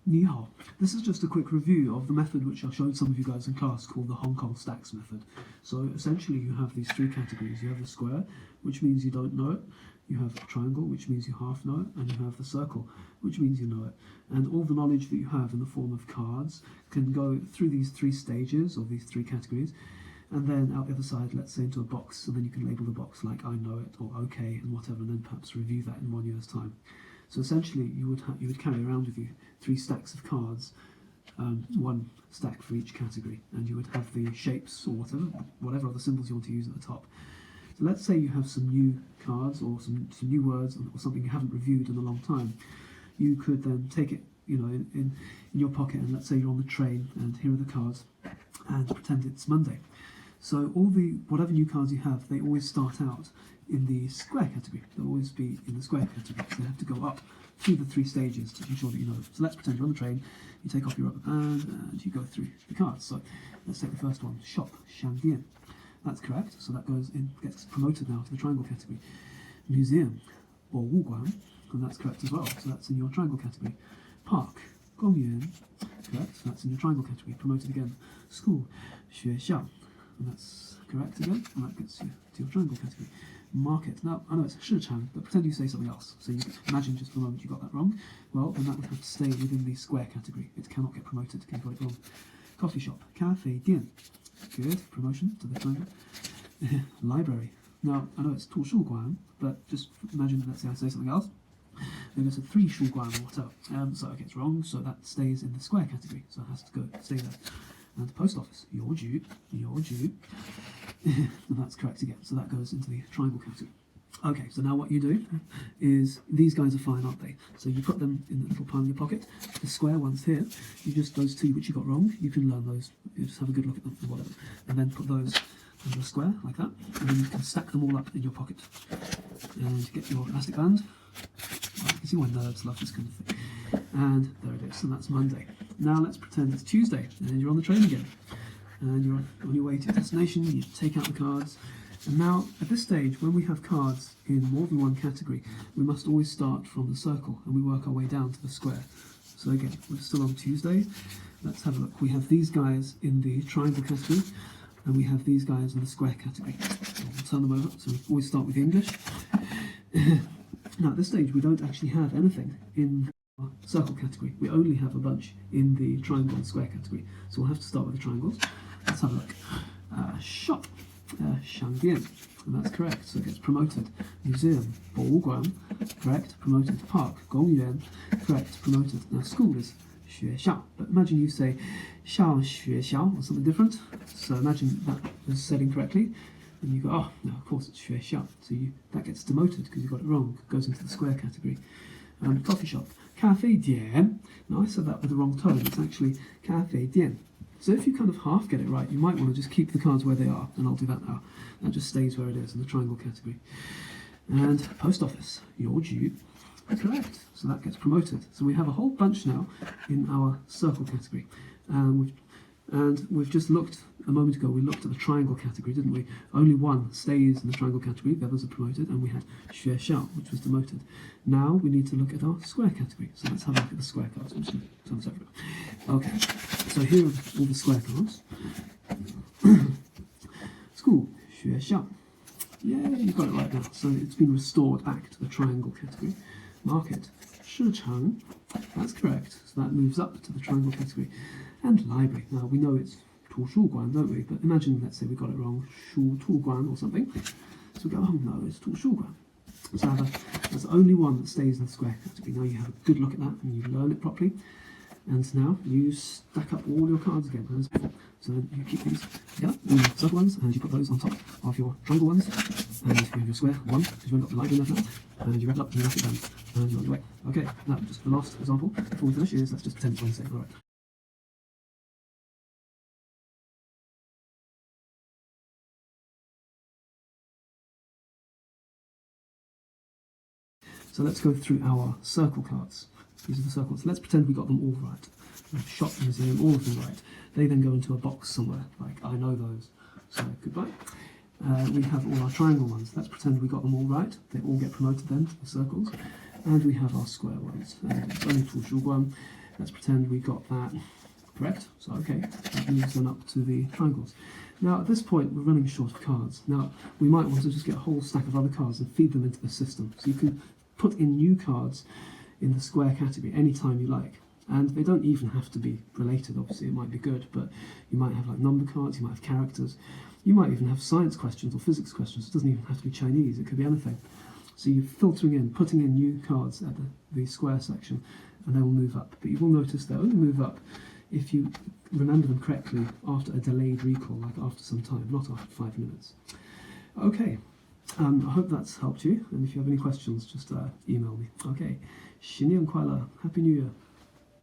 Ni hao. This is just a quick review of the method which I showed some of you guys in class called the Hong Kong stacks method. So essentially you have these three categories. You have the square, which means you don't know it. You have the triangle, which means you half know it. And you have the circle, which means you know it. And all the knowledge that you have in the form of cards can go through these three stages or these three categories. And then out the other side, let's say into a box, and then you can label the box like I know it or okay and whatever, and then perhaps review that in 1 year's time. So essentially, you would carry around with you 3 stacks of cards, 1 stack for each category, and you would have the shapes or whatever other symbols you want to use at the top. So let's say you have some new cards or some new words or something you haven't reviewed in a long time. You could then take it, in your pocket, and let's say you're on the train, and here are the cards, and pretend it's Monday. So whatever new cards you have, they always start out in the square category. They'll always be in the square category. So they have to go up through the 3 stages to ensure that you know. So let's pretend you're on the train, you take off your rubber band and you go through the cards. So let's take the first one, shop, Shangdian. That's correct. So that gets promoted now to the triangle category. Museum, Boguan, and that's correct as well. So that's in your triangle category. Park, Gongyuan, correct. So that's in your triangle category, promoted again. School, Xuexiao, and that's correct again, and that gets you to your triangle category. Market. Now, I know it's Shichang, but pretend you say something else. So you imagine just for a moment you got that wrong. Well, then that would have to stay within the square category. It cannot get promoted if you got it wrong. Coffee shop. Cafe Dian. Good. Promotion to the triangle. Library. Now, I know it's Tu Shu Guan, but just imagine, let's say I say something else. Maybe it's a 3 Shu Guan or whatever. So okay, it's wrong, so that stays in the square category. So it has to stay there. And the post office, Yoju, and that's correct again. So that goes into the triangle category. Okay, so now what you do is, these guys are fine, aren't they? So you put them in the little pile in your pocket. The square ones here, those 2 which you got wrong, you can learn those. You just have a good look at them or whatever. And then put those into a square like that. And then you can stack them all up in your pocket. And get your elastic band. Well, you can see why nerds love this kind of thing. And there it is, and that's Monday. Now let's pretend it's Tuesday, and you're on the train again. And you're on your way to your destination, you take out the cards. And now, at this stage, when we have cards in more than one category, we must always start from the circle, and we work our way down to the square. So again, we're still on Tuesday. Let's have a look. We have these guys in the triangle category, and we have these guys in the square category. So we'll turn them over, so we always start with English. Now, at this stage, we don't actually have anything in our circle category. We only have a bunch in the triangle and square category. So we'll have to start with the triangles. Let's have a look. Shop, Shangdian, and that's correct. So it gets promoted. Museum, Boguan, correct, promoted. Park, Gongyuan, correct, promoted. Now school is Xuexiao, but imagine you say Xiao Xuexiao or something different. So imagine that was said incorrectly. And you go, oh, no, of course it's Xuexiao. So that gets demoted because you got it wrong. It goes into the square category. Coffee shop, Cafe Dian. Now I said that with the wrong tone. It's actually Cafe Dian. So if you kind of half get it right, you might want to just keep the cards where they are. And I'll do that now. That just stays where it is in the triangle category. And post office, Yoju. Correct. So that gets promoted. So we have a whole bunch now in our circle category. And we've just looked, a moment ago, we looked at the triangle category, didn't we? Only one stays in the triangle category, the others are promoted, and we had Xuexiao, which was demoted. Now we need to look at our square category. So let's have a look at the square cards. I'm just going to turn this over. Okay, so here are all the square cards. School, Xuexiao. Yeah, you got it right now. So it's been restored back to the triangle category. Market, Shichang. That's correct. So that moves up to the triangle category. And library. Now we know it's Tu Shu Guan, don't we? But imagine, let's say we got it wrong, Shu Tu Guan or something. So we go, oh no, it's Tu Shu Guan. So that's the only one that stays in the square category. Now you have a good look at that and you learn it properly. And now you stack up all your cards again as before. So then you keep these together, all your circle ones, and you put those on top of your triangle ones. And you have your square one, because you've only got the library left now. And you wrap it up and you wrap it down. And you're on your way. Okay, now just the last example before we finish is, let's just pretend it's Wednesday. All right. So let's go through our circle cards. These are the circles. Let's pretend we got them all right. Shop, museum, all of them right. They then go into a box somewhere, like I know those. So goodbye. We have all our triangle ones. Let's pretend we got them all right. They all get promoted then to the circles. And we have our square ones. It's only Tu Shu Guan. let's pretend we got that correct. So okay, that moves them up to the triangles. Now at this point we're running short of cards. Now we might want to just get a whole stack of other cards and feed them into the system. So you can put in new cards in the square category anytime you like. And they don't even have to be related, obviously it might be good, but you might have like number cards, you might have characters, you might even have science questions or physics questions. It doesn't even have to be Chinese, it could be anything. So you're filtering in, putting in new cards at the square section, and they will move up. But you will notice they only move up if you remember them correctly after a delayed recall, like after some time, not after 5 minutes. Okay, I hope that's helped you, and if you have any questions, just email me. Okay, 新年快乐, Happy New Year.